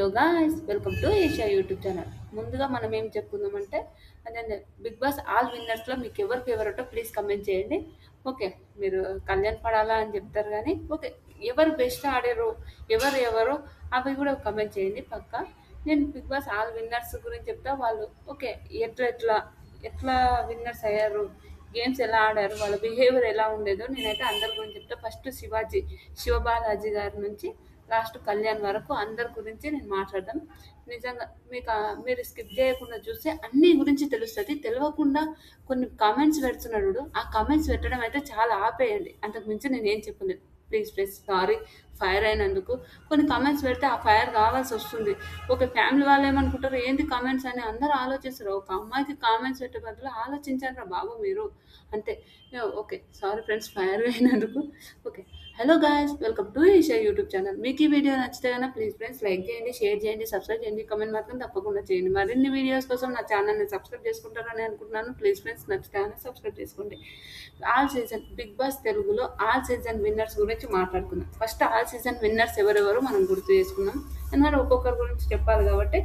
Hello guys, welcome to Asia YouTube channel. ముందుగా మనం ఏం చెప్పుకుందామంటే అదే బిగ్ బాస్ ఆల్ విన్నర్స్లో మీకు ఎవరు ఫేవరెటో ప్లీజ్ కమెంట్ చేయండి. ఓకే, మీరు కళ్యాణ్ పడాలా అని చెప్తారు కానీ ఓకే, ఎవరు బెస్ట్ ఆడారు, ఎవరు ఎవరు అవి కూడా కమెంట్ చేయండి పక్కా. నేను బిగ్ బాస్ ఆల్ విన్నర్స్ గురించి చెప్తా. వాళ్ళు ఓకే, ఎట్లా ఎట్లా ఎట్లా విన్నర్స్ అయ్యారు, గేమ్స్ ఎలా ఆడారు, వాళ్ళ బిహేవియర్ ఎలా ఉండేదో నేనైతే అందరి గురించి చెప్తా. ఫస్ట్ శివబాలాజీ గారి నుంచి లాస్ట్ కళ్యాణ్ వరకు అందరి గురించి నేను మాట్లాడదాం. నిజంగా మీరు స్కిప్ చేయకుండా చూస్తే అన్ని గురించి తెలుస్తుంది. తెలియకుండా కొన్ని కామెంట్స్ పెడుతున్నాడు చూడు, ఆ కామెంట్స్ పెట్టడం అయితే చాలా ఆపేయండి. అంతకు మించి నేను ఏం చెప్పలేదు. ప్లీజ్ సారీ ఫైర్ అయినందుకు. కొన్ని కామెంట్స్ పెడితే ఆ ఫైర్ కావాల్సి వస్తుంది. ఒక ఫ్యామిలీ వాళ్ళు ఏమనుకుంటారు, ఏంది కామెంట్స్ అని అందరూ ఆలోచిస్తారు. ఒక అమ్మాయికి కామెంట్స్ పెట్టే బదులు ఆలోచించారా బాబు మీరు, అంతే. ఓకే, సారీ ఫ్రెండ్స్ ఫైర్ అయినందుకు. Okay, hello guys, welcome to Esha YouTube channel. మీకు ఈ వీడియో నచ్చితే కనుక ప్లీజ్ ఫ్రెండ్స్ లైక్ చేయండి, షేర్ చేయండి, సబ్స్క్రైబ్ చేయండి, కామెంట్ మాత్రం తప్పకుండా చేయండి. మరిన్ని వీడియోస్ కోసం నా ఛానల్ని సబ్స్క్రైబ్ చేసుకుంటారని అనుకుంటున్నాను. ప్లీజ్ ఫ్రెండ్స్ నచ్చితే కనుక సబ్స్క్రైబ్ చేసుకోండి. ఆల్ సీజన్ బిగ్ బాస్ తెలుగులో ఆల్ సీజన్ విన్నర్స్ గురించి మాట్లాడుకుందాం. ఫస్ట్ ఆల్ సీజన్ విన్నర్స్ ఎవరెవరో మనం గుర్తు చేసుకుందాం. ఎందుకంటే ఒక్కొక్కరి గురించి చెప్పాలి కాబట్టి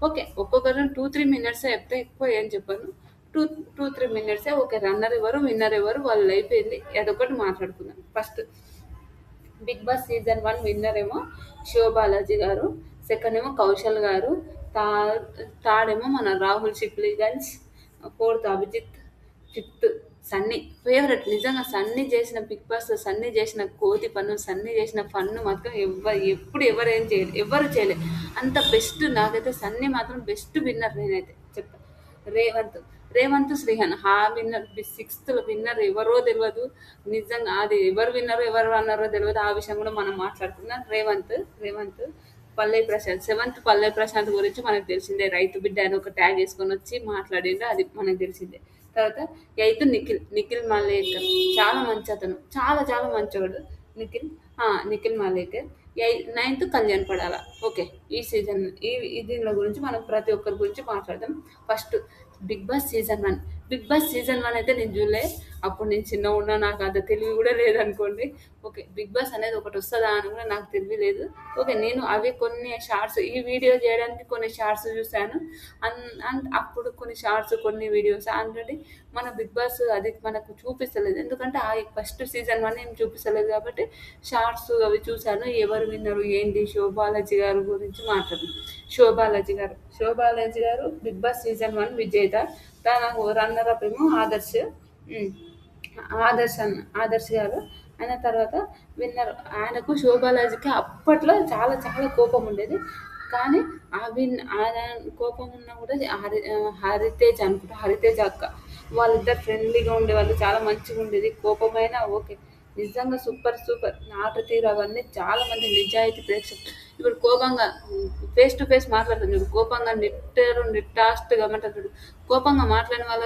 ఓకే, ఒక్కొక్కరు 2-3 మినిట్సే చెప్తే ఎక్కువ ఏం చెప్పాను. 2-3 మినిట్సే. ఓకే, రన్నర్ ఎవరు, విన్నర్ ఎవరు, వాళ్ళు అయిపోయింది, అదొకటి మాట్లాడుకుందాం. First big boss season 1 winner ఏమో శివబాలాజీ గారు, సెకండ్ ఏమో కౌశల్ గారు, థర్డ్ ఏమో మన రాహుల్ సిప్లిగన్స్, fourth Abhijeet, fifth Sunny. Favourite నిజంగా సన్నీ చేసిన బిగ్ బాస్, సన్నీ చేసిన కోతి పన్ను, సన్నీ చేసిన ఫన్ను మాత్రం ఎప్పుడు ఎవరేం చేయలేదు, ఎవరు చేయలేదు అంత బెస్ట్. నాకైతే సన్నీ మాత్రం బెస్ట్ విన్నర్ నేనైతే చెప్తాను. రేవంత్ శ్రీహన్ ఆ విన్నర్, సిక్స్త్ విన్నర్ ఎవరో తెలియదు. నిజంగా అది ఎవరు విన్నరో ఎవరు అన్నారో తెలియదు. ఆ విషయం కూడా మనం మాట్లాడుకుందాం. రేవంత్ పల్లె ప్రశాంత్, సెవెంత్ పల్లె ప్రశాంత్ గురించి మనకు తెలిసిందే. రైతు బిడ్డ అని ఒక ట్యాగ్ వేసుకొని వచ్చి మాట్లాడిండు, అది మనకు తెలిసిందే. తర్వాత ఎయిత్ నిఖిల్ మాలేకర్, చాలా మంచి అతను, చాలా చాలా మంచివాడు నిఖిల్. నిఖిల్ మాలేకర్. నైన్త్ కళ్యాణ్ పడాల. ఓకే, ఈ సీజన్ దీనిలో గురించి మనం ప్రతి ఒక్కరి గురించి మాట్లాడదాం. ఫస్ట్ బిగ్ బాస్ సీజన్ 1 అయితే నేను చూడలే. అప్పుడు నేను చిన్న ఉన్నా, నాకు అంత తెలివి కూడా లేదనుకోండి. ఓకే, బిగ్ బాస్ అనేది ఒకటి వస్తుందా అని కూడా నాకు తెలివి లేదు. ఓకే, నేను అవి కొన్ని షార్ట్స్, ఈ వీడియో చేయడానికి కొన్ని షార్ట్స్ చూశాను. అప్పుడు కొన్ని షార్ట్స్, కొన్ని వీడియోస్ ఆల్రెడీ మన బిగ్ బాస్ అది మనకు చూపిస్తలేదు. ఎందుకంటే ఆ ఫస్ట్ సీజన్ 1 ఏం చూపిస్తలేదు కాబట్టి షార్ట్స్ అవి చూశాను. ఎవరు విన్నారు ఏంటి, శోభాలాజీ గారి గురించి మాట్లాడు. శోభాలాజీ గారు బిగ్ బాస్ సీజన్ 1 విజేత. తన రన్నర్ అప్ ఏమో ఉమ్, ఆదర్శ్ గారు. ఆయన తర్వాత విన్నర్. ఆయనకు శోభాలాజీకి అప్పట్లో చాలా చాలా కోపం ఉండేది. కానీ ఆయన కోపం ఉన్నా కూడా హరితేజ్ అక్క, వాళ్ళిద్దరు ఫ్రెండ్లీగా ఉండేవాళ్ళు, చాలా మంచిగా ఉండేది. కోపమైనా ఓకే, నిజంగా సూపర్ ఆట తీరు అవన్నీ చాలా మంది నిజాయితీ ప్రేక్షకులు. ఇప్పుడు కోపంగా ఫేస్ టు ఫేస్ మాట్లాడుతుంది చూడు, కోపంగా నిట్టాస్ట్గా మాట్లాడుతాడు. కోపంగా మాట్లాడిన వాళ్ళ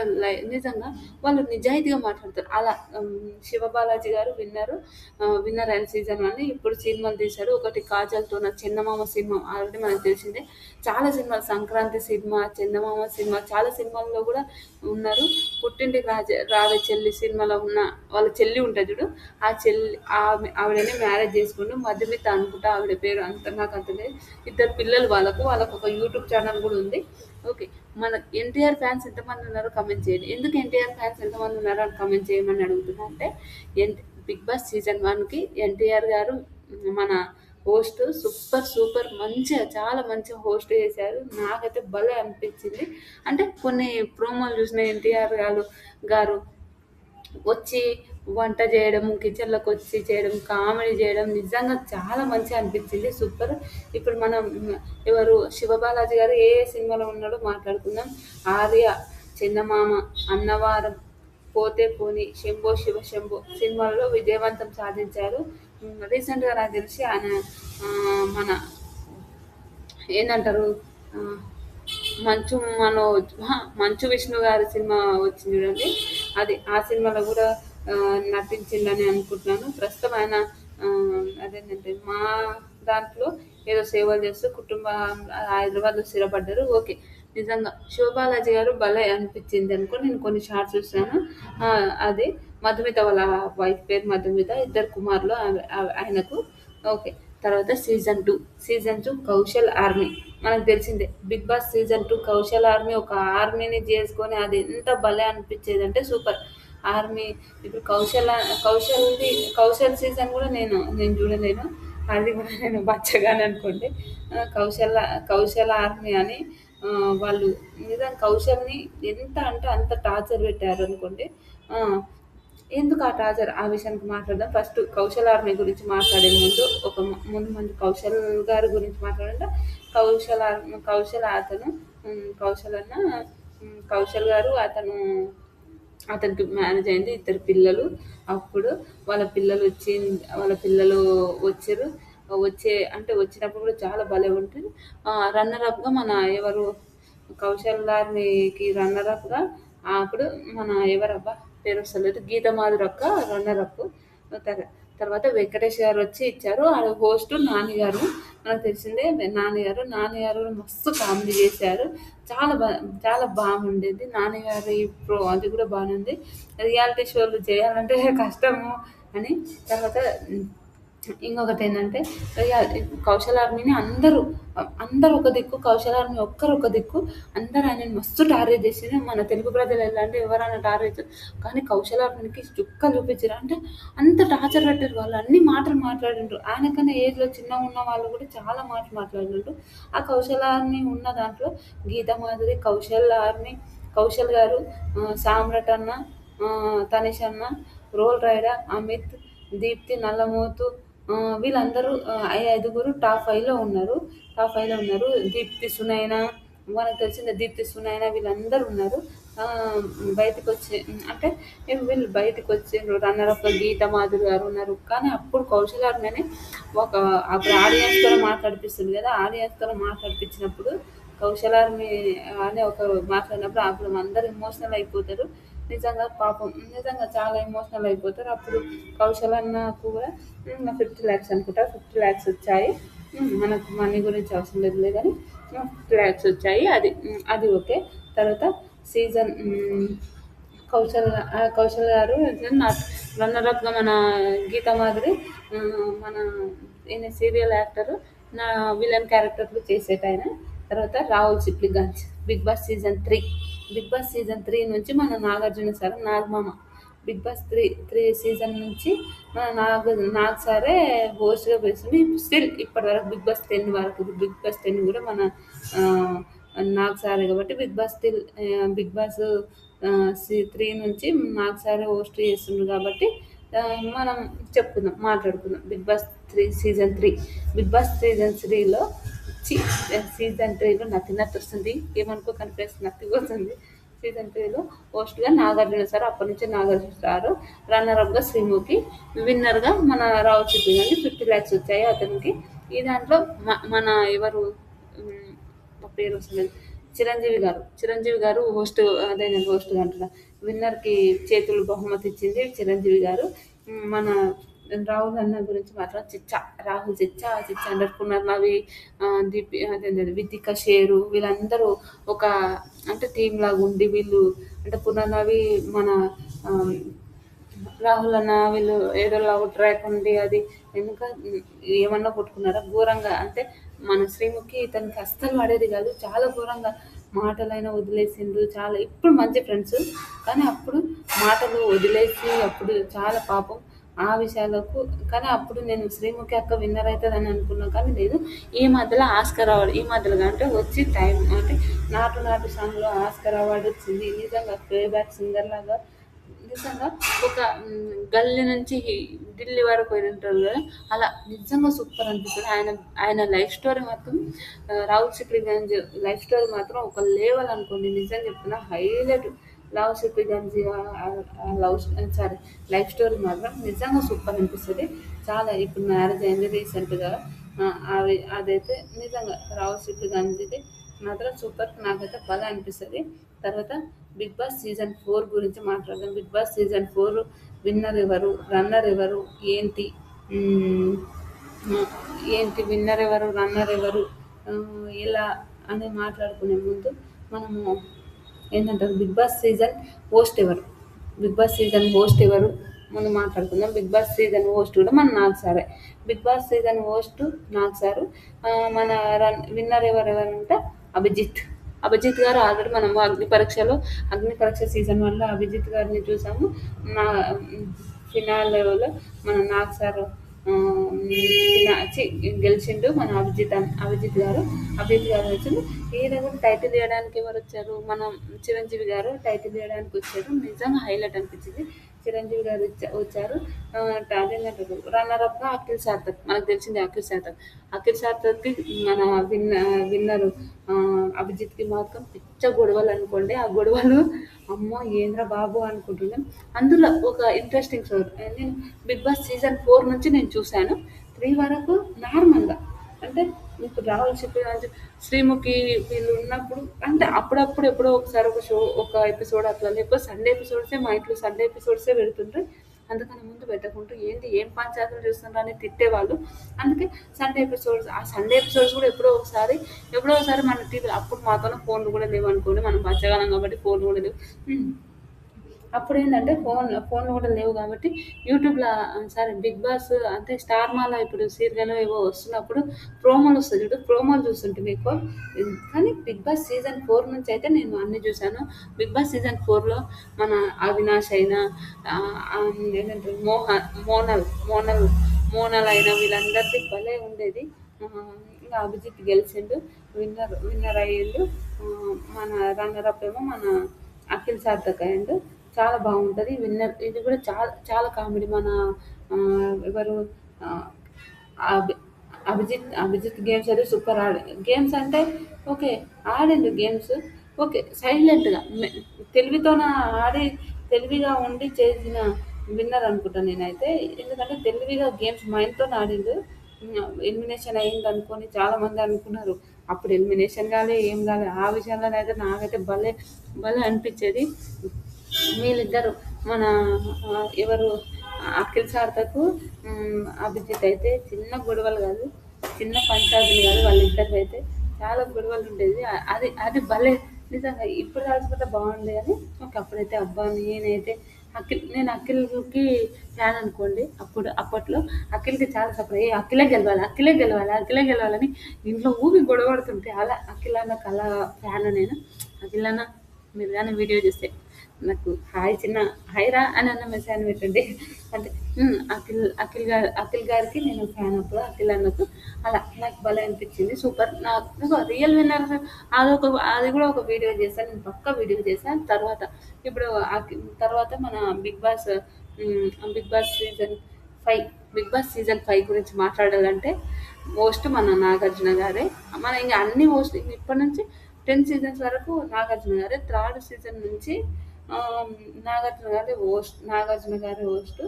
నిజంగా వాళ్ళు నిజాయితీగా మాట్లాడతారు. అలా శివబాలాజీ గారు విన్నర్ అయిన సీజన్ 1. ఇప్పుడు సినిమాలు తీశారు. ఒకటి కాజల్తో నా చందమామ సినిమా ఆల్రెడీ మనకు తెలిసిందే. చాలా సినిమాలు, సంక్రాంతి సినిమా, చందమామ సినిమా, చాలా సినిమాల్లో కూడా ఉన్నారు. పుట్టింటికి రావే చెల్లి సినిమాలో ఉన్న వాళ్ళ చెల్లి ఉంటుంది చూడు, ఆ చెల్లి ఆవిడనే మ్యారేజ్ చేసుకుంటూ మధుమిత అనుకుంటా ఆవిడ పేరు, నాకు అంత లేదు. ఇద్దరు పిల్లలు వాళ్ళకు ఒక యూట్యూబ్ ఛానల్ కూడా ఉంది. ఓకే, మన ఎన్టీఆర్ ఫ్యాన్స్ ఎంతమంది ఉన్నారో కమెంట్ చేయండి. ఎందుకు ఎన్టీఆర్ ఫ్యాన్స్ ఎంతమంది ఉన్నారో అని కమెంట్ చేయమని అడుగుతున్నా అంటే, బిగ్ బాస్ సీజన్ 1కి ఎన్టీఆర్ గారు మన హోస్ట్ సూపర్ మంచిగా, చాలా మంచిగా హోస్ట్ చేశారు. నాకైతే భలే అనిపించింది. అంటే కొన్ని ప్రోమోలు చూసిన ఎన్టీఆర్ గారు వచ్చి వంట చేయడం, కిచెన్లోకి వచ్చి చేయడం, కామెడీ చేయడం నిజంగా చాలా మంచిగా అనిపించింది. సూపర్. ఇప్పుడు మనం ఎవరు శివబాలాజీ గారు ఏ సినిమాలో ఉన్నాడో మాట్లాడుకుందాం. ఆర్య, చందమామ, అన్నవరం, పోతే పోని, శంభో శివ శంభో సినిమాల్లో విజయవంతం సాధించారు. రీసెంట్గా నాకు తెలిసి ఆయన మన ఏంటంటారు, మంచు విష్ణు గారి సినిమా వచ్చింది చూడండి, అది ఆ సినిమాలో కూడా నటించిందని అనుకుంటున్నాను. ప్రస్తుతం ఆయన అదేంటంటే మా దాంట్లో ఏదో సేవలు చేస్తూ హైదరాబాద్లో స్థిరపడ్డారు. ఓకే, నిజంగా శివబాలాజీ గారు భలే అనిపించింది అనుకో. నేను కొన్ని షార్ట్స్ చూసాను. అది మధుమిత వాళ్ళ వైఫ్ పేరు మధుమిత, ఇద్దరు కుమారులు ఆయనకు. ఓకే, తర్వాత సీజన్ టూ కౌశల్ ఆర్మీ. మనకు తెలిసిందే big boss season 2 Kaushal army ఒక ఆర్మీని చేసుకొని అది ఎంత భలే అనిపించేది అంటే సూపర్ ఆర్మీ. ఇప్పుడు కౌశల్ది కౌశల్ సీజన్ కూడా నేను చూడలేను. అది కూడా నేను బచ్చగానే అనుకోండి. కౌశల్ కౌశల్ ఆర్మీ అని వాళ్ళు నిజంగా కౌశల్ని ఎంత అంటే అంత టార్చర్ పెట్టారు అనుకోండి. ఆ, ఎందుకు ఆ టార్చర్ ఆ విషయానికి మాట్లాడదాం. ఫస్ట్ కౌశల్ ఆర్మీ గురించి మాట్లాడే ముందు ముందు కౌశల్ గారి గురించి మాట్లాడంటే కౌశల్ అతను కౌశల్ అన్న కౌశల్ గారు అతనికి మ్యారేజ్ అయింది, ఇద్దరు పిల్లలు. అప్పుడు వాళ్ళ పిల్లలు వచ్చారు. వచ్చినప్పుడు కూడా చాలా భలే ఉంటుంది. రన్నర్ అప్గా మన ఎవరు కౌశల్ గారికి రన్నర్ అప్గా అప్పుడు మన ఎవరబ్బా పేరు వస్తలేదు, గీతమాధురి అక్క రన్నర్ అప్. తర్వాత వెంకటేష్ గారు వచ్చి ఇచ్చారు. ఆ హోస్ట్ నాన్నగారు. మనకు తెలిసిందే నాన్నగారు కూడా మస్తు కామెడీ చేశారు. చాలా బాగుండేది నాన్నగారు. ఇప్పుడు అది కూడా బాగుంది. రియాలిటీ షోలు చేయాలంటే కష్టము అని. తర్వాత ఇంకొకటి ఏంటంటే కౌశల్ ఆర్మీని అందరూ ఒక దిక్కు, కౌశల్ ఆర్మీ ఒక్కరు ఒక దిక్కు. అందరూ ఆయనని మస్తు టార్గెట్ చేసింది. మన తెలుగు ప్రజలు ఎలా అంటే ఎవరైనా టార్గెట్, కానీ కౌశల్ ఆర్మీకి చుక్కలు చూపించారు. అంటే అంత టార్చర్ పెట్టారు. వాళ్ళు అన్ని మాటలు మాట్లాడిండ్రు. ఆయనకన్నా ఏజ్లో చిన్నగా ఉన్న వాళ్ళు కూడా చాలా మాటలు మాట్లాడిండ్రు. ఆ కౌశల్ ఆర్మీ ఉన్న దాంట్లో గీతా మాధురి, కౌశల్ గారు, సామ్రాట్ అన్న, తనిష్ అన్న, రోల్ రైడర్ అమిత్, దీప్తి నల్లమోతు, వీళ్ళందరూ ఐదుగురు టాప్ 5లో ఉన్నారు. దీప్తి సునైన, మనకు తెలిసిన దీప్తి సునైన వీళ్ళందరూ ఉన్నారు. ఆ, బయటకు వచ్చి అంటే వీళ్ళు బయటకు వచ్చిండ్రు. రన్నర్ అప్ గీతా మాధురి గారు ఉన్నారు. కానీ అప్పుడు కౌశల్ గారిని అప్పుడు ఆడియన్స్తో మాట్లాడిపిస్తుంది కదా, ఆడియన్స్తో మాట్లాడిపించినప్పుడు కౌశల్ ఆర్మీ అనే ఒక మాట్లాడినప్పుడు అప్పుడు అందరూ ఎమోషనల్ అయిపోతారు. నిజంగా పాపం నిజంగా చాలా ఎమోషనల్ అయిపోతారు. అప్పుడు కౌశల్ అన్నకు కూడా 50 lakhs అనుకుంటా, 50 lakhs వచ్చాయి. మనకు మనీ గురించి అవసరం లేదులే కానీ 50 lakhs వచ్చాయి. అది ఓకే. తర్వాత సీజన్ కౌశల్ గారు రన్నర్ అప్గా మన గీతా మాదిరి, మన ఈయన సీరియల్ యాక్టర్, నా విలన్ క్యారెక్టర్లు చేసేట ఆయన. తర్వాత Rahul Sipligunj. Bigg boss season 3 నుంచి మన నాగార్జున సార్ నాగమామ. బిగ్ బాస్ త్రీ సీజన్ నుంచి మన నాగ్ సారే హోస్ట్గా వేస్తుంది. స్టిల్ ఇప్పటి వరకు బిగ్ బాస్ 10 కూడా మన ఆ, నాగ్ సారే కాబట్టి బిగ్ బాస్ 3 నుంచి నాగ్ సారే హోస్ట్ చేస్తుండ్రు కాబట్టి మనం మాట్లాడుకుందాం. బిగ్ బాస్ సీజన్ 3లో సీజన్ 3లో నత్తి వస్తుంది. ఏమనుకోకండి ఫ్రెండ్స్, నత్తి వస్తుంది. సీజన్ 3లో హోస్ట్గా నాగార్జున సార్. అప్పటి నుంచి నాగార్జున సార్. రన్నర్ అప్గా శ్రీముఖి. విన్నర్గా మన రావు చిట్టి కానీ 50 lakhs వచ్చాయి అతనికి. ఈ దాంట్లో మన ఎవరు పేరు వస్తుంది, చిరంజీవి గారు హోస్ట్. అదే నేను హోస్ట్గా అంటున్నా. విన్నర్కి చేతులు బహుమతి ఇచ్చింది చిరంజీవి గారు. మన రాహుల్ అన్న గురించి మాత్రం రాహుల్ చిచ్చా అంటారు. పునర్నవి, వితిక షేరు వీళ్ళందరూ ఒక అంటే టీం లాగా ఉండి వీళ్ళు అంటే పునర్నవి మన ఆ, రాహుల్ అన్న వీళ్ళు ఏదో లవ్ ట్రాక్ ఉంది. అది ఎందుక ఏమన్నా కొట్టుకున్నారా ఘోరంగా. అంటే మన శ్రీముఖి ఇతనికి అస్సలు పడేది కాదు. చాలా ఘోరంగా మాటలైనా వదిలేసిండ్రు. చాలా ఇప్పుడు మంచి ఫ్రెండ్స్, కానీ అప్పుడు మాటలు వదిలేసి అప్పుడు చాలా పాపం ఆ విషయాలకు. కానీ అప్పుడు నేను శ్రీముఖి అక్క విన్నర్ అవుతుందని అనుకున్నాను, కానీ లేదు. ఈ మధ్యలో అంటే వచ్చి టైం అంటే నాటు సాంగ్లో ఆస్కర్ అవార్డు వచ్చింది. నిజంగా ప్లే బ్యాక్ సింగర్ లాగా నిజంగా ఒక గల్లీ నుంచి ఢిల్లీ వరకు పోయి ఉంటారు కదా, అలా నిజంగా సూపర్ అనిపిస్తుంది. ఆయన లైఫ్ స్టోరీ మాత్రం రాహుల్ సిప్లిగంజ్ లైఫ్ స్టోరీ మాత్రం ఒక లేవల్ అనుకోండి. నిజం చెప్తున్నా, highlight. Love Sipligunj life story మాత్రం నిజంగా సూపర్ అనిపిస్తుంది. చాలా ఇప్పుడు మ్యారేజ్ అయింది రీసెంట్గా. అదైతే నిజంగా రాహుల్ సిప్లిగంజ్ది మాత్రం సూపర్. నాకైతే బాగా అనిపిస్తుంది. తర్వాత బిగ్ బాస్ సీజన్ 4 గురించి మాట్లాడదాం. బిగ్ బాస్ సీజన్ 4 విన్నర్ ఎవరు, రన్నర్ ఎవరు, ఏంటి మ్మ్, విన్నర్ ఎవరు, రన్నర్ ఎవరు, ఇలా అని మాట్లాడుకునే ముందు మనము ఏంటంటారు బిగ్ బాస్ సీజన్ హోస్ట్ ఎవరు ముందు మాట్లాడుకుందాం. బిగ్ బాస్ సీజన్ హోస్ట్ కూడా మన నాగ్ సారే. Big boss season host Nag sir. మన విన్నర్ ఎవరెవరంటే అభిజిత్. అభిజిత్ గారు ఆల్రెడీ మనము అగ్ని పరీక్ష సీజన్ వల్ల అభిజిత్ గారిని చూసాము. నా ఫినాలేలో మన నాగ్ సార్ గెలిచిండు. మన అభిజిత్ గారు వచ్చిండు. ఈయన కూడా టైటిల్ ఇవ్వడానికి ఎవరు వచ్చారు? మన చిరంజీవి గారు టైటిల్ ఇవ్వడానికి వచ్చారు. నిజంగా హైలైట్ అనిపించింది. చిరంజీవి గారు వచ్చారు. అదేంటంటారు రన్నర్ అప్ గా అఖిల్ సార్థక్. మనకు తెలిసింది అఖిల్ సార్థక్ కి మన విన్నరు అభిజిత్ కి మాత్రం పిచ్చ గొడవలు అనుకోండి. ఆ గొడవలు అమ్మో ఏంద్ర బాబు అనుకుంటున్నాం. అందులో ఒక ఇంట్రెస్టింగ్ షో. నేను బిగ్ బాస్ సీజన్ 4 నుంచి నేను చూశాను. 3 వరకు నార్మల్గా అంటే ఇప్పుడు రాహుల్ చెప్పిన శ్రీముఖి వీళ్ళు ఉన్నప్పుడు అంటే అప్పుడప్పుడు ఎప్పుడో ఒకసారి ఒక ఎపిసోడ్ అట్లా, లేకపోతే సండే ఎపిసోడ్సే మా ఇంట్లో సండే ఎపిసోడ్సే పెడుతుండ్రు. అందుకని ముందు పెట్టకుంటూ ఏంటి ఏం పంచాయతీలు చేస్తున్నారు అని తిట్టేవాళ్ళు. అందుకే ఆ సండే ఎపిసోడ్స్ కూడా ఎప్పుడో ఒకసారి మన టీవీ అప్పుడు మాతో ఫోన్లు కూడా లేవు అనుకోండి. మనం బచ్చగాలం కాబట్టి ఫోన్లు కూడా లేవు. అప్పుడు ఏంటంటే ఫోన్లు కూడా లేవు కాబట్టి యూట్యూబ్లో సరే బిగ్ బాస్ అంటే స్టార్ మాల ఇప్పుడు సీరియల్ ఏవో వస్తున్నప్పుడు ప్రోమోలు వస్తుంది చూడు, ప్రోమోలు చూస్తుంటే మీకు. కానీ బిగ్ బాస్ సీజన్ 4 నుంచి అయితే నేను అన్ని చూశాను. బిగ్ బాస్ సీజన్ 4లో మన అవినాష్ అయినా ఏంటంటే మోనల్ అయినా వీళ్ళందరిది భలే ఉండేది. ఇంకా అభిజిత్ గెలిచిండు, విన్నర్ అయ్యిండు. మన రన్నర్ అప్ ఏమో మన అఖిల్ సార్థక్ అయ్యిండు. చాలా బాగుంటుంది విన్నర్. ఇది కూడా చాలా చాలా కామెడీ. మన ఎవరు అభి అభిజిత్ గేమ్స్ అయితే సూపర్ గేమ్స్ అంటే ఓకే ఆడిండు గేమ్స్. ఓకే సైలెంట్గా తెలివితోన ఆడి తెలివిగా ఉండి చేసిన విన్నర్ అనుకుంటాను నేనైతే. ఎందుకంటే తెలివిగా గేమ్స్ మైండ్తో ఆడిండు. ఎలిమినేషన్ అయ్యింది అనుకొని చాలా మంది అనుకున్నారు. అప్పుడు ఎలిమినేషన్ కాలే ఏం కాలే. ఆ విషయంలోనైతే నాకైతే భలే భలే అనిపించేది. వీళ్ళిద్దరు మన ఎవరు అఖిల్ సార్థకు అభిజిత్ అయితే చిన్న గొడవలు కాదు, చిన్న పంచాయతీలు కాదు. వాళ్ళిద్దరికి అయితే చాలా గొడవలు ఉండేది. అది అది భలే నిజంగా ఇప్పుడు కాకపోతే బాగుండే కానీ అప్పుడైతే అబ్బా నేనైతే నేను అఖిల్కి ఫ్యాన్ అనుకోండి. అప్పట్లో అఖిల్కి చాలా సపోర్ట్. అఖిలే గెలవాలని ఇంట్లో ఊపి గొడవడుతుంటే అలా అఖిల్ అన్నకు అలా ఫ్యాన్ నేను. అఖిల్ అన్న మీరు కానీ వీడియో చూస్తే నాకు హాయ్ రా అని అన్న మెసేజ్ పెట్టండి. అంటే అఖిల్ గారికి నేను ఫ్యాన్. అప్పుడు అఖిల్ అన్నకు అలా నాకు భలే అనిపించింది. సూపర్. నాకు రియల్ విన్నర్ అది కూడా ఒక వీడియో చేశాను. నేను పక్కా వీడియో చేశాను. ఇప్పుడు తర్వాత మన big boss big boss season 5 big boss season 5 గురించి మాట్లాడాలంటే హోస్ట్ మన నాగార్జున గారే. మన ఇంకా అన్ని హోస్ట్ ఇప్పటి నుంచి 10 సీజన్స్ వరకు నాగార్జున గారే. 3rd సీజన్ నుంచి నాగార్జున గారి హోస్ట్.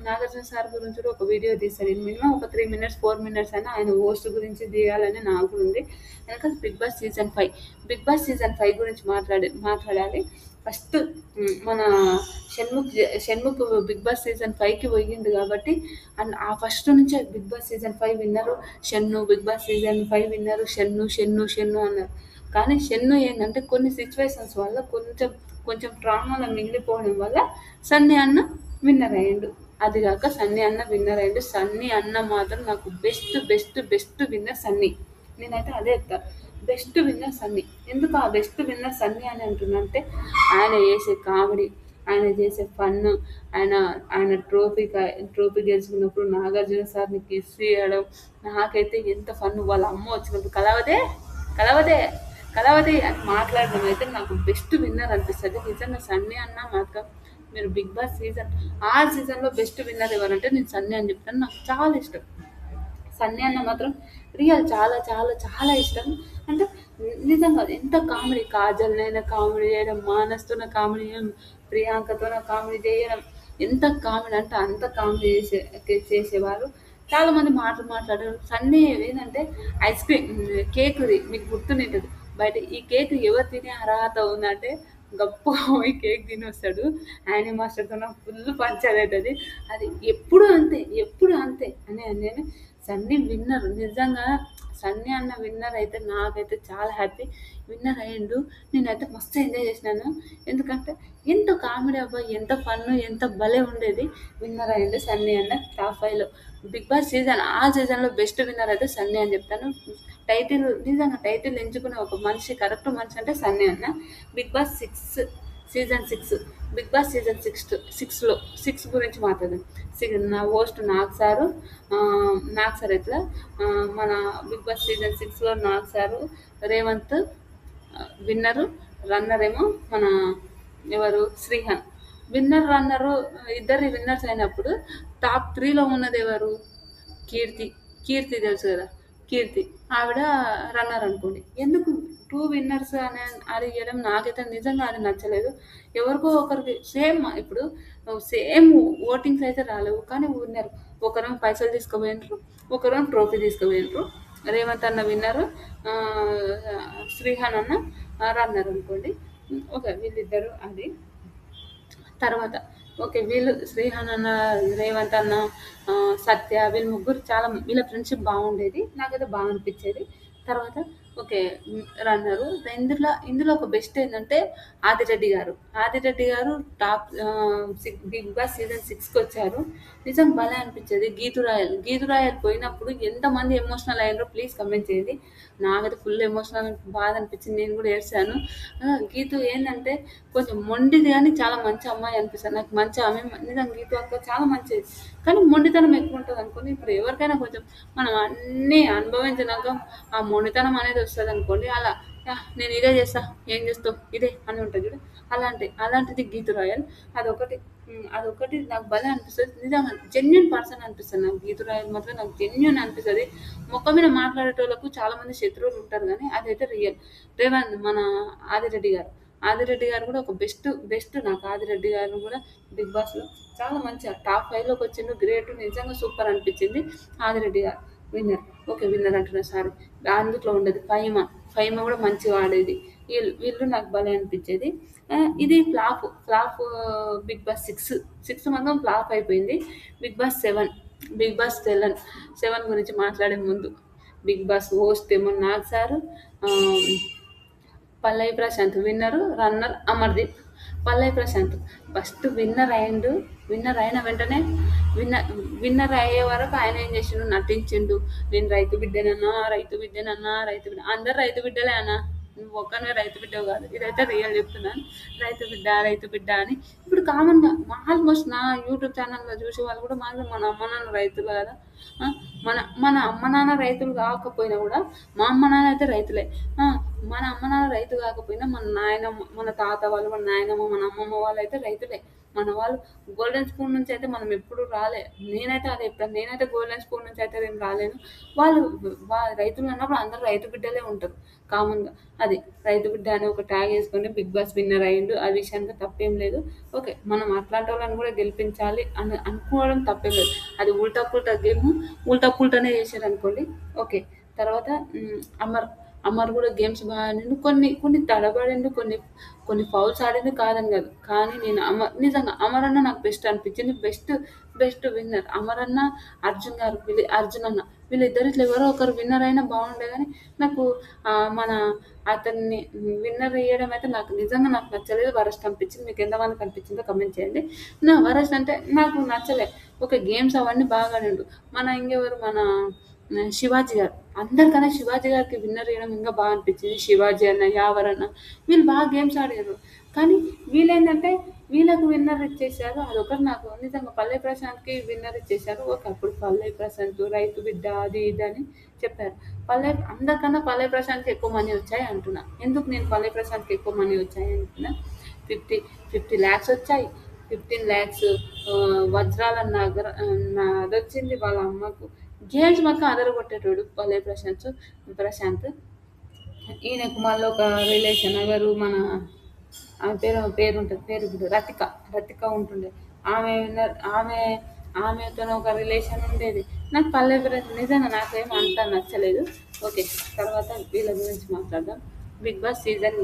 నాగార్జున సార్ గురించి కూడా ఒక వీడియో తీస్తాను నేను. మినిమం ఒక 3 మినిట్స్ 4 మినిట్స్ అయినా ఆయన హోస్ట్ గురించి తీయాలని నాకు కూడా ఉంది. ఎందుకంటే బిగ్ బాస్ సీజన్ 5 గురించి మాట్లాడాలి. ఫస్ట్ మన షణ్ముఖ్ బిగ్ బాస్ సీజన్ 5కి పోయింది కాబట్టి అండ్ ఆ ఫస్ట్ నుంచే బిగ్ బాస్ సీజన్ 5 విన్నరు బిగ్ బాస్ సీజన్ 5 విన్నరు షన్ను అన్నారు. కానీ షన్ను ఏంటంటే కొన్ని సిచ్యువేషన్స్ వల్ల కొంచెం ట్రామాలో మిగిలిపోవడం వల్ల సన్నీ అన్న విన్నర్ అయ్యిండు. అది కాక సన్నీ అన్న విన్నర్ అయ్యిండు. సన్నీ అన్న మాత్రం నాకు బెస్ట్ విన్నర్ సన్నీ. నేనైతే అదే చెప్తాను, బెస్ట్ విన్నర్ సన్నీ. ఎందుకు ఆ బెస్ట్ విన్నర్ సన్నీ అని అంటున్నంటే ఆయన చేసే కామెడీ, ఆయన చేసే ఫన్, ఆయన ట్రోఫీ గెలుచుకున్నప్పుడు నాగార్జున సార్ని కిస్ చేయడం నాకైతే ఎంత ఫన్. వాళ్ళ అమ్మ వచ్చినప్పుడు కలవదే అని మాట్లాడడం అయితే నాకు బెస్ట్ విన్నర్ అనిపిస్తుంది. నిజంగా సన్నీ అన్న మాత్రం మీరు బిగ్ బాస్ సీజన్లో బెస్ట్ విన్నర్ ఎవరంటే నేను సన్నీ అని చెప్తాను. నాకు చాలా ఇష్టం సన్నీ అన్న మాత్రం. రియల్ చాలా చాలా చాలా ఇష్టం. అంటే నిజంగా ఎంత కామెడీ, కాజల్నైనా కామెడీ చేయడం, మానస్తోన కామెడీ చేయడం, ప్రియాంకతోన కామెడీ చేయడం, ఎంత కామెడీ అంటే అంత కామెడీ చేసేవారు. చాలా మంది మాట్లాడారు. సన్నీ ఏంటంటే ఐస్ క్రీమ్ కేక్ది మీకు గుర్తుంటుంది బయట. ఈ కేక్ ఎవరు తినే అర్హత ఉందంటే గొప్పగా పోయి కేక్ తిని వస్తాడు. యానీ మాస్టర్తో ఫుల్ పంచాయతీ అవుతుంది. అది ఎప్పుడు అంతే అని నేను సన్నీ విన్నర్. నిజంగా సన్నీ అన్న విన్నర్ అయితే నాకైతే చాలా హ్యాపీ. విన్నర్ అయ్యిండు. నేనైతే మస్తు ఎంజాయ్ చేసినాను. ఎందుకంటే ఎంత కామెడీ అబ్బా! ఎంత ఫన్ను, ఎంత భలే ఉండేది. విన్నర్ అయ్యిండు సన్నీ అన్న టాప్ 5లో. బిగ్ బాస్ సీజన్ ఆ సీజన్‌లో బెస్ట్ విన్నర్ అయితే సన్నీ అని చెప్తాను. టైటిల్ నిజంగా టైటిల్ ఎంచుకునే ఒక మనిషి కరెక్ట్ మనిషి అంటే సన్నీ అన్న. Bigg Boss 6 season 6 Bigg boss season 6 గురించి మాట్లాడదాం. నా host Nag sir, Nag sir ఇట్లా మన బిగ్ బాస్ సీజన్ 6లో Nag sir, Revanth winner, runner ఏమో మన ఎవరు శ్రీహాన్. విన్నర్ రన్నరు ఇద్దరు విన్నర్స్ అయినప్పుడు టాప్ 3లో ఉన్నది ఎవరు? కీర్తి. కీర్తి తెలుసు కదా! కీర్తి. ఆవిడ రన్నర్ అనుకోండి. ఎందుకు 2 విన్నర్స్ అది ఇయ్యడం నాకైతే నిజంగా అది నచ్చలేదు. ఎవరికో ఒకరికి ఇప్పుడు సేమ్ ఓటింగ్స్ అయితే రాలేవు. కానీ విన్నర్ ఒకరేమో పైసలు తీసుకుపోయిండ్రు. ఒకరేమో ట్రోఫీ తీసుకుపోయిండ్రు. రేవంత్ అన్న విన్నరు. శ్రీహాన్ అన్న రన్నర్ అనుకోండి. ఓకే. వీళ్ళిద్దరు అది. తర్వాత ఓకే. వీళ్ళు శ్రీహాన్ అన్న, రేవంత్ అన్న, సత్య వీళ్ళు ముగ్గురు చాలా వీళ్ళ ఫ్రెండ్‌షిప్ బాగుండేది. నాకైతే బాగా అనిపించేది. తర్వాత ఓకే. రన్నరు. ఇందులో ఒక బెస్ట్ ఏందంటే ఆదిరెడ్డి గారు. ఆదిరెడ్డి గారు టాప్ బిగ్ బాస్ సీజన్ 6కి వచ్చారు. నిజంగా భలే అనిపించేది. గీతు రాయల్ పోయినప్పుడు ఎంతమంది ఎమోషనల్ అయ్యారో ప్లీజ్ కమెంట్ చేయండి. నాకైతే ఫుల్ ఎమోషనల్ బాధ అనిపించింది. నేను కూడా ఏడ్చాను. గీతు ఏందంటే కొంచెం మొండిది కానీ చాలా మంచి అమ్మాయి అనిపిస్తుంది నాకు. మంచి ఆమె నిజంగా గీతు అక్క చాలా మంచిది. కానీ మొండితనం ఎక్కువ ఉంటుంది అనుకోండి. ఇప్పుడు ఎవరికైనా కొంచెం మనం అన్నీ అనుభవించినాక ఆ మొండితనం అనేది వస్తుంది అనుకోండి. అలా నేను ఇదే చేస్తా, ఏం చేస్తావు ఇదే అని ఉంటుంది చూడు. అలాంటిది గీతు రాయల్. అదొకటి నాకు భలే అనిపిస్తుంది. నిజంగా జెన్యున్ పర్సన్ అనిపిస్తుంది నాకు. గీతు రాయల్ మాత్రం నాకు జెన్యున్ అనిపిస్తుంది. ముఖం మీద మాట్లాడేటోళ్ళకు చాలా మంది శత్రువులు ఉంటారు కానీ అదైతే రియల్. రేవంత్ మన ఆదిరెడ్డి గారు. ఆదిరెడ్డి గారు కూడా ఒక బెస్ట్ నాకు. ఆదిరెడ్డి గారు కూడా బిగ్ బాస్లో చాలా మంచిగా టాప్ 5లోకి వచ్చిండు. గ్రేట్. నిజంగా సూపర్ అనిపించింది. ఆదిరెడ్డి గారు విన్నర్. ఓకే. విన్నర్ అంటున్నా సారీ. అందులో ఉండేది ఫైమ కూడా మంచిగా ఆడేది. వీళ్ళు నాకు భలే అనిపించేది. ఇది ఫ్లాప్ బిగ్ బాస్ 6 మాత్రం ఫ్లాప్ అయిపోయింది. బిగ్ బాస్ 7 గురించి మాట్లాడే ముందు బిగ్ బాస్ హోస్ట్ ఏమో నాగ్ సారు, పల్లవి ప్రశాంత్ విన్నరు, రన్నర్ అమర్దీప్. పల్లవి ప్రశాంత్ ఫస్ట్ విన్నర్ అయ్యిండు. విన్నర్ అయిన వెంటనే విన్నర్ విన్నర్ అయ్యే వరకు ఆయన ఏం చేసిండు? నటించిండు. నేను రైతు బిడ్డనన్నా, అందరు రైతు బిడ్డలే అన్నా. నువ్వు ఒక్కనివే రైతు బిడ్డవు కాదు. ఇదైతే రియల్ చెప్తున్నాను. రైతు బిడ్డ అని ఇప్పుడు కామన్గా ఆల్మోస్ట్ నా యూట్యూబ్ ఛానల్లో చూసే వాళ్ళు కూడా మాత్రం మన అమ్మ నాన్న రైతులు కదా. ఆ, మన అమ్మ నాన్న రైతులు కాకపోయినా కూడా మా అమ్మ నాన్న అయితే రైతులే. మన అమ్మ నాన్న రైతు కాకపోయినా మన నాయనమ్మ, మన తాత వాళ్ళు, మన నాయనమ్మ, మన అమ్మమ్మ వాళ్ళు అయితే రైతులే. మన వాళ్ళు గోల్డెన్ స్పూన్ నుంచి అయితే మనం ఎప్పుడు రాలే. నేనైతే అదే చెప్తాను. నేనైతే గోల్డెన్ స్పూన్ నుంచి అయితే నేను రాలేను. వాళ్ళు రైతులు అన్నప్పుడు అందరూ రైతు బిడ్డలే ఉంటారు కామన్గా. అది రైతు బిడ్డ అని ఒక ట్యాగ్ వేసుకొని బిగ్ బాస్ విన్నర్ అయ్యిండు. ఆ విషయానికి తప్పేం లేదు. ఓకే. మనం అట్లాంటి వాళ్ళని కూడా గెలిపించాలి అని అనుకోవడం తప్పేం లేదు. అది ఉల్టా గేమ్ ఉల్టానే చేశారు అనుకోండి. ఓకే. తర్వాత అమర్ కూడా గేమ్స్ బాగా ఆడిండు. కొన్ని తడబడిండు, కొన్ని ఫౌల్స్ ఆడిండు కాదని కాదు. కానీ నేను నిజంగా అమర్ అన్న నాకు బెస్ట్ అనిపించింది. బెస్ట్ విన్నర్ అమర్ అన్న, అర్జున్ అన్న వీళ్ళిద్దరు ఇట్లా ఎవరో ఒకరు విన్నర్ అయినా బాగుండే. కానీ నాకు మన అతన్ని విన్నర్ అయ్యడం అయితే నాకు నిజంగా నాకు నచ్చలేదు. వరస్ట్ అనిపించింది. మీకు ఎంతమందికి అనిపించిందో కమెంట్ చేయండి. వరస్ట్ అంటే నాకు నచ్చలే. ఓకే. గేమ్స్ అవన్నీ బాగా ఆడిండు. ఇంకెవరు మన శివాజీ గారు. అందరికన్నా శివాజీ గారికి విన్నర్ ఇవ్వడం ఇంకా బాగా అనిపించింది. శివాజీ అన్న, యావర్ అన్న వీళ్ళు బాగా గేమ్స్ ఆడారు. కానీ వీళ్ళేంటంటే వీళ్ళకు విన్నర్ ఇచ్చేసారు. అదొకటి నాకు నిజంగా. పల్లవి ప్రశాంత్కి విన్నర్ ఇచ్చేసారు. ఓకే. అప్పుడు పల్లవి ప్రశాంత్ రైతు బిడ్డ అది ఇది అని చెప్పారు. అందరికన్నా పల్లవి ప్రశాంత్కి ఎక్కువ మనీ వచ్చాయి అంటున్నా. ఎందుకు నేను పల్లవి ప్రశాంత్కి ఎక్కువ మనీ వచ్చాయి అంటున్నా? 50 lakhs వచ్చాయి. 15 lakhs వజ్రాల అది వచ్చింది వాళ్ళ అమ్మకు. గేమ్స్ మాత్రం అదరగొట్టేటోడు పల్లవి ప్రశాంత్. ఈయనకు మళ్ళీ ఒక రిలేషన్ ఎవరు మన పేరు ఉంటుంది. పేరు ఇప్పుడు రతిక ఉంటుండే. ఆమెతో ఒక రిలేషన్ ఉండేది. నాకు పల్లవి ప్రశాంత్ నిజంగా నాకేం అంత నచ్చలేదు. ఓకే. తర్వాత వీళ్ళ గురించి మాట్లాడదాం. Big boss season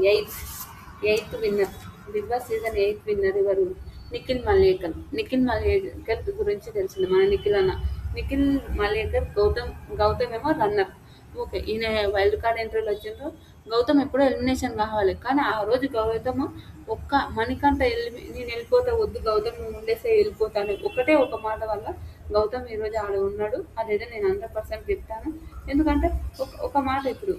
8 winner. Big boss season 8 winner ఎవరు? నిఖిల్ మల్లేకర్ గురించి తెలిసింది. మన నిఖిల్ మల్లేకర్. గౌతమ్ ఏమో రన్నర్. ఓకే. ఈయన వైల్డ్ కార్డ్ ఎంట్రీలో వచ్చిండ్రు. గౌతమ్ ఎప్పుడో ఎలిమినేషన్ కావాలి. కానీ ఆ రోజు గౌతమ్ ఒక్క మణికంఠ నేను వెళ్ళిపోతా, వద్దు గౌతమ్ నువ్వు ఉండేస్తే వెళ్ళిపోతాను ఒకటే ఒక మాట వల్ల గౌతమ్ ఈరోజు ఆడ ఉన్నాడు. అదైతే నేను 100% చెప్తాను. ఎందుకంటే ఒక మాట ఇప్పుడు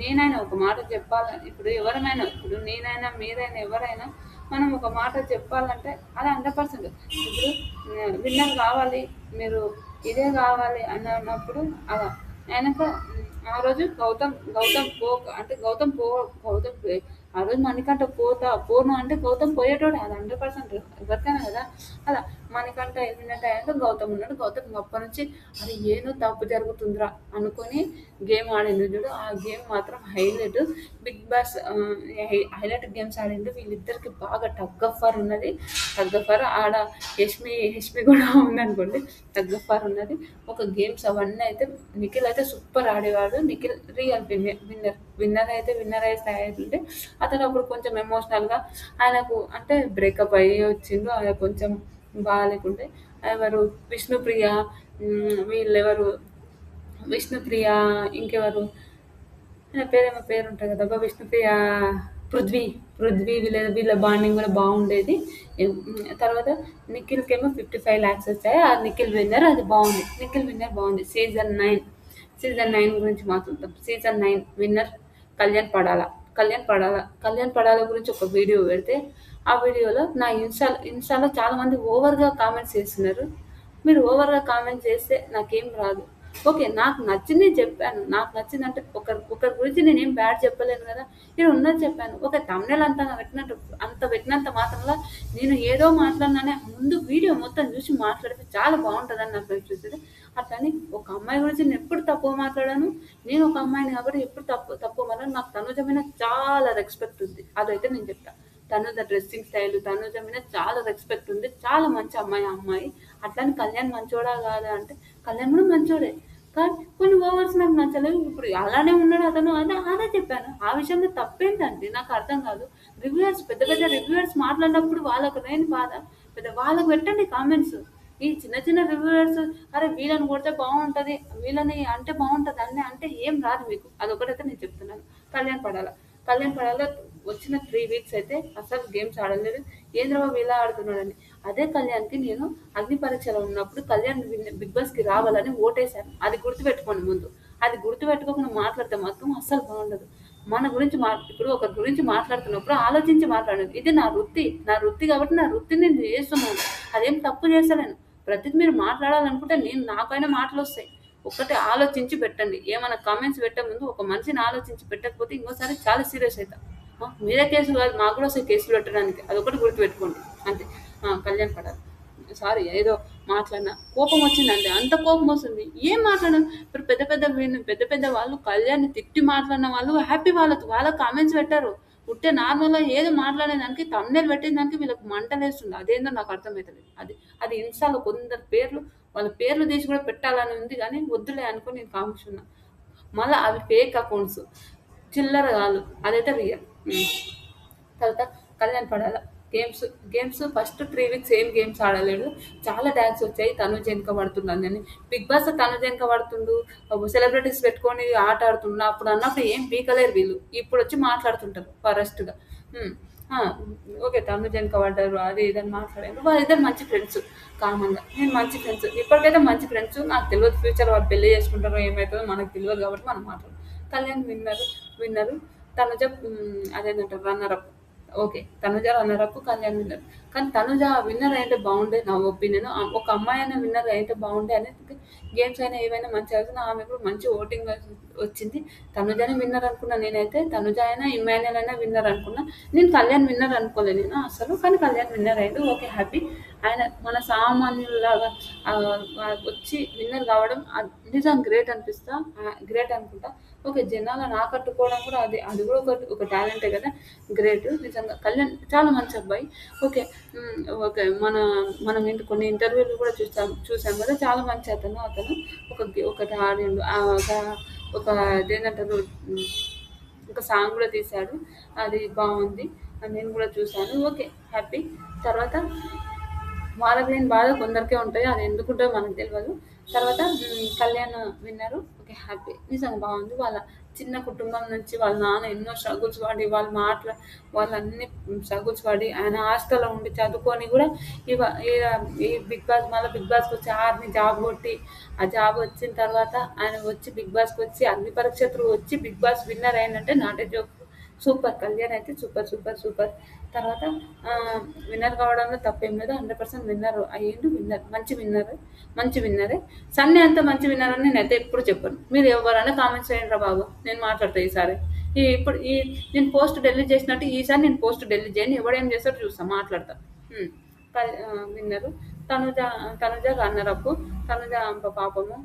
నేనైనా ఒక మాట చెప్పాలి. ఇప్పుడు ఎవరినైనా ఇప్పుడు నేనైనా మీరైనా ఎవరైనా మనం ఒక మాట చెప్పాలంటే అది 100%. ఇప్పుడు విన్నర్ కావాలి, మీరు ఇదే కావాలి అన్నప్పుడు అలా ఆయనకు ఆ రోజు గౌతమ్ అంటే ఆ రోజు మణికంఠ పోను అంటే గౌతమ్ పోయేటోడే, అది 100% ఎవరికైనా కదా. అలా మణికంఠ ఎలిమినేట్ అయ్యాక గౌతమ్ ఉన్నాడు. గౌతమ్ అప్పటి నుంచి అది ఏదో తప్పు జరుగుతుందిరా అనుకొని గేమ్ ఆడిండు చూడు. ఆ గేమ్ మాత్రం highlight. Bigg Boss highlight games ఆడిండు. వీళ్ళిద్దరికి బాగా టగ్ ఆఫ్ వార్ ఉన్నది. టగ్ ఆఫ్ వార్ ఆడ యష్మి కూడా ఉందనుకోండి. టగ్ ఆఫ్ వార్ ఉన్నది. ఒక గేమ్స్ అవన్నీ అయితే నిఖిల్ అయితే సూపర్ ఆడేవాడు. నిఖిల్ రియల్ విన్నర్ అయ్యే స్థాయి ఉంటే అతను అప్పుడు కొంచెం ఎమోషనల్గా ఆయనకు అంటే బ్రేకప్ అయ్యి వచ్చిండు. ఆయన కొంచెం బాగాలేకుంటే ఎవరు విష్ణుప్రియ, వీళ్ళెవరు విష్ణుప్రియ, ఇంకెవరు ఆయన పేరు ఉంటుంది కదా అబ్బా, విష్ణుప్రియ, పృథ్వీ పృథ్వీ వీళ్ళ బాండింగ్ కూడా బాగుండేది. తర్వాత నిఖిల్కేమో 55 lakhs వచ్చాయి. ఆ నిఖిల్ విన్నర్ అది బాగుంది. నిఖిల్ విన్నర్ బాగుంది. సీజన్ 9 గురించి మాట్లాడతాం. సీజన్ 9 విన్నర్ కళ్యాణ్ పడాల గురించి ఒక వీడియో పెడితే ఆ వీడియోలో నా ఇన్స్టాలో చాలా మంది ఓవర్గా కామెంట్స్ చేస్తున్నారు. మీరు ఓవర్గా కామెంట్స్ చేస్తే నాకేం రాదు. ఓకే, నాకు నచ్చింది చెప్పాను. నాకు నచ్చిందంటే ఒకరి గురించి నేనేం బ్యాడ్ చెప్పలేను కదా. నేను ఉన్నది చెప్పాను. ఒక తమ్నెల్ అంత పెట్టినంత మాత్రంలో నేను ఏదో మాట్లాడినానే ముందు వీడియో మొత్తం చూసి మాట్లాడితే చాలా బాగుంటుందని నాకు అనిపిస్తుంది. అట్లని ఒక అమ్మాయి గురించి నేను ఎప్పుడు తక్కువ మాట్లాడాను. నేను ఒక అమ్మాయిని కాబట్టి ఎప్పుడు తక్కువ మాట్లాడాను. నాకు తనుజ మీద చాలా రెస్పెక్ట్ ఉంది. అదైతే నేను చెప్తాను. తనుజ డ్రెస్సింగ్ స్టైల్, తనుజ మీద చాలా రెస్పెక్ట్ ఉంది. చాలా మంచి అమ్మాయి. అట్లని కళ్యాణ్ మంచోడా కాదా అంటే కళ్యాణ్ కూడా మంచోడే. కానీ కొన్ని ఓవర్స్ నాకు నచ్చలేవు. ఇప్పుడు అలానే ఉన్నాడు అతను, అదే చెప్పాను. ఆ విషయంలో తప్పేంటండి నాకు అర్థం కాదు. పెద్ద పెద్ద రివ్యూవర్స్ మాట్లాడినప్పుడు వాళ్ళకు లేని బాధ వాళ్ళకు పెట్టండి కామెంట్స్. ఈ చిన్న చిన్న రివ్యూవర్స్ అరే వీళ్ళని కొడితే బాగుంటుంది, వీళ్ళని అంటే బాగుంటుంది అని అంటే ఏం రాదు మీకు. అదొకటైతే నేను చెప్తున్నాను. కళ్యాణ్ పడాల వచ్చిన 3 weeks అయితే అసలు గేమ్స్ ఆడలేదు. ఏంద్రబాబు ఇలా ఆడుతున్నాడని. అదే కళ్యాణ్కి నేను అగ్ని పరీక్షలో ఉన్నప్పుడు కళ్యాణ్ బిగ్ బాస్కి రావాలని ఓటేశాను. అది గుర్తుపెట్టుకోండి ముందు. అది గుర్తుపెట్టుకోకుండా మాట్లాడితే మాత్రం అస్సలు బాగుండదు. మన గురించి ఇప్పుడు ఒకరి గురించి మాట్లాడుతున్నప్పుడు ఆలోచించి మాట్లాడండి. ఇది నా వృత్తి కాబట్టి నా వృత్తిని నేను చేస్తున్నాను. అదేం తప్పు చేస్తలేను. ప్రతిది మీరు మాట్లాడాలనుకుంటే నాకైనా మాటలు వస్తాయి. ఒక్కటే ఆలోచించి పెట్టండి. ఏమైనా కామెంట్స్ పెట్టే ముందు ఒక మనిషిని ఆలోచించి పెట్టకపోతే ఇంకోసారి చాలా సీరియస్ అవుతా. మీరే కేసులు కాదు, మాకు కూడా వస్తాయి కేసులు పెట్టడానికి. అదొకటి గుర్తుపెట్టుకోండి అంతే. కళ్యాణ్ పడాలి. సారీ ఏదో మాట్లాడినా కోపం వచ్చిందండి. అంత కోపం వస్తుంది. ఏం మాట్లాడాను. ఇప్పుడు పెద్ద పెద్ద వాళ్ళు కళ్యాణ్ని తిట్టి మాట్లాడిన వాళ్ళు హ్యాపీ. వాళ్ళ కామెంట్స్ పెట్టారు. ఉంటే నార్మల్గా ఏదో మాట్లాడేదానికి తమ్నేల్ పెట్టిన దానికి వీళ్ళకి మంటలేస్తుంది. అదేందో నాకు అర్థమవుతుంది. అది ఇన్స్టాలో కొందరు వాళ్ళ పేర్లు తీసి కూడా పెట్టాలని ఉంది. కానీ వద్దులే అనుకుని నేను కామెంట్స్ ఉన్నా. మళ్ళీ అవి ఫేక్ అకౌంట్స్, చిల్లర కాదు, అదైతే రియల్. తర్వాత Kalyan Padala games first 3 weeks ఏం గేమ్స్ ఆడలేడు. చాలా ట్యాగ్స్ వచ్చాయి తనుజ వెనక పడుతున్నాను అని. బిగ్ బాస్ తనుజ వెనక పడుతుండు, సెలబ్రిటీస్ పెట్టుకొని ఆట ఆడుతుండు. అన్నప్పుడు ఏం పీకలేరు వీళ్ళు. ఇప్పుడు వచ్చి మాట్లాడుతుంటారు ఫరెస్ట్గా. ఓకే, తనుజ వెనక పడ్డారు అది ఇదని మాట్లాడారు. వాళ్ళిద్దరు మంచి ఫ్రెండ్స్. కామన్గా నేను మంచి ఫ్రెండ్స్, ఇప్పటికైతే మంచి ఫ్రెండ్స్. నాకు తెలియదు ఫ్యూచర్ వాళ్ళు పెళ్లి చేసుకుంటారో ఏమవుతుందో మనకు తెలియదు కాబట్టి మనం మాట్లాడు. కళ్యాణ్ విన్నరు తనుజ అదేంటంటారు runner up. Okay, Tanuja runner up, Kalyan winner. కానీ తనుజ విన్నర్ అయితే బాగుండే నా ఒపీనియన్. ఒక అమ్మాయి అయినా విన్నర్ అయితే బాగుండే అనేది. గేమ్స్ అయినా ఏవైనా మంచిగా అవుతుంది. ఆమె కూడా మంచి ఓటింగ్ వచ్చింది. తనుజని విన్నర్ అనుకున్నా నేనైతే. తనుజ అయినా ఇమాన్యుయల్ అయినా విన్నర్ అనుకున్నా. నేను కళ్యాణ్ విన్నర్ అనుకోలేదు నేను అసలు. కానీ కళ్యాణ్ విన్నర్ అయ్యాడు. Okay, happy. ఆయన మన సామాన్యులాగా వచ్చి విన్నర్ కావడం నిజం గ్రేట్ గ్రేట్ అనుకుంటా. ఓకే, జనాలను ఆకట్టుకోవడం కూడా అది కూడా ఒక టాలెంటే కదా. గ్రేట్ నిజంగా. కళ్యాణ్ చాలా మంచి అబ్బాయి. ఓకే. ఓకే, మనం కొన్ని ఇంటర్వ్యూలు కూడా చూసాం కదా. చాలా మంచి అతను ఒకటి ఆడిండు. ఒక అదేంటంటారు ఒక సాంగ్ కూడా తీశాడు. అది బాగుంది. నేను కూడా చూశాను. Okay, happy. తర్వాత వాళ్ళకి లేని బాధ కొందరికే ఉంటాయి. అది ఎందుకుంటో మనకు తెలియదు. తర్వాత కళ్యాణ్ విన్నరు. ఓకే. ఓకే. హ్యాపీ. నిజంగా బావుంది. వాళ్ళ చిన్న కుటుంబం నుంచి వాళ్ళ నాన్న ఎన్నో స్ట్రగుల్స్ పడి, వాళ్ళన్నీ స్ట్రగుల్స్ పడి, ఆయన హాస్టల్‌లో ఉండి చదువుకొని గూడా ఇవ ఈడ ఈ బిగ్ బాస్ మళ్ళా బిగ్ బాస్‌కొచ్చి ఆర్మీ జాబ్ కొట్టి, ఆ జాబ్ వచ్చిన తర్వాత ఆయన వచ్చి బిగ్ బాస్‌కొచ్చి అన్ని పరీక్ష త్రూ వచ్చి బిగ్ బాస్ విన్నర్ అయిండంటే not a joke. Super. Kalyan అయితే సూపర్, సూపర్, సూపర్. తర్వాత విన్నర్ కావడంలో తప్పేం లేదు. 100% విన్నర్ అయ్యిండు. మంచి విన్నర్. మంచి విన్నరే. సన్నీ అంత మంచి విన్నర్ అని నేనైతే ఎప్పుడు చెప్పను. మీరు ఎవరైనా కామెంట్స్ చేయండిరా బాబు. నేను మాట్లాడతా ఈసారి. ఇప్పుడు నేను పోస్ట్ డిలీట్ చేసినట్టు ఈసారి నేను పోస్ట్ డిలీట్ చేయను. ఎవడేం చేస్తాడో చూస్తా. మాట్లాడతా. హ్మ్. Winner. Tanuja Tanuja runner up. Tanuja పాపము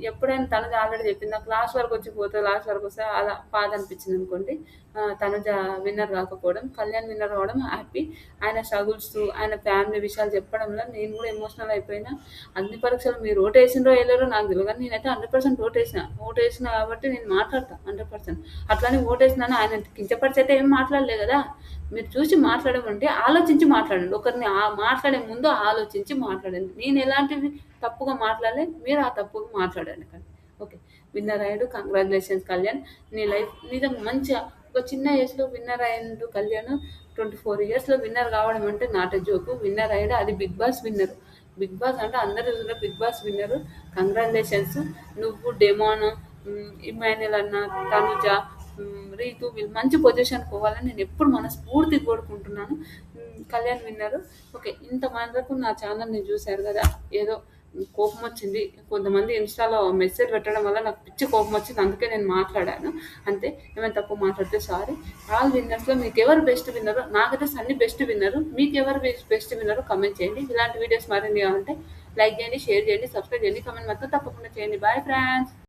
ఎప్పుడైనా తనుజ ఆల్రెడీ చెప్పింది. నాకు లాస్ట్ వరకు వచ్చి పోతే లాస్ట్ వరకు వస్తే అలా బాధ అనిపించింది అనుకోండి. తనుజ విన్నర్ కాకపోవడం, కళ్యాణ్ విన్నర్ అవ్వడం హ్యాపీ. ఆయన స్ట్రగుల్స్, ఆయన ఫ్యామిలీ విషయాలు చెప్పడంలో నేను కూడా ఎమోషనల్ అయిపోయినా. అన్ని పరీక్షలు మీరు ఓటేసిండ్రో వేయలేరో నాకు తెలియదు కానీ నేనైతే 100% ఓటేసిన కాబట్టి నేను మాట్లాడతా 100%. అట్లానే ఓటేసినాను ఆయన కించపరిచి అయితే ఏం మాట్లాడలే కదా. మీరు చూసి మాట్లాడమంటే ఆలోచించి మాట్లాడండి. ఒకరిని మాట్లాడే ముందు ఆలోచించి మాట్లాడండి. నేను ఎలాంటివి తప్పుగా మాట్లాడలే. మీరు ఆ తప్పుగా మాట్లాడండి కానీ. ఓకే. విన్నర్ అయ్యాడు. కంగ్రాచులేషన్స్ కళ్యాణ్. నీ లైఫ్ నిజంగా మంచిగా ఒక చిన్న ఏజ్‌లో విన్నర్ అయ్యిండు కళ్యాణ్. 24 ఇయర్స్‌లో విన్నర్ కావడం అంటే నాట్ ఎ జోక్. విన్నర్ అయ్యాడు. అది big boss winner. Big boss అంటే అందరి చూసిన బిగ్ బాస్ విన్నర్. కంగ్రాచులేషన్స్. నువ్వు, డెమాన్, ఇమాన్యుల్ అన్న, తనుజ, రీతు వీళ్ళు మంచి పొజిషన్ పోవాలని నేను ఎప్పుడు మనస్ఫూర్తిగా కోరుకుంటున్నాను. కళ్యాణ్ విన్నరు. ఓకే. ఇంతమందికు నా ఛానల్‌ని చూసారు కదా. ఏదో కోపం వచ్చింది. కొంతమంది ఇన్‌స్టాలో మెసేజ్ పెట్టడం వల్ల నాకు పిచ్చి కోపం వచ్చింది. అందుకే నేను మాట్లాడాను. అంతే. ఏమైనా తప్పు మాట్లాడితే సారీ. ఆల్ విన్నర్స్‌లో మీకెవరు బెస్ట్ విన్నరో నాకైతే సన్నీ బెస్ట్ విన్నరు. మీకెవరు బెస్ట్ విన్నరో కామెంట్ చేయండి. ఇలాంటి వీడియోస్ మరిన్ని కావాలంటే లైక్ చేయండి, షేర్ చేయండి, సబ్స్క్రైబ్ చేయండి. కామెంట్ మాత్రం తప్పకుండా చేయండి. Bye friends.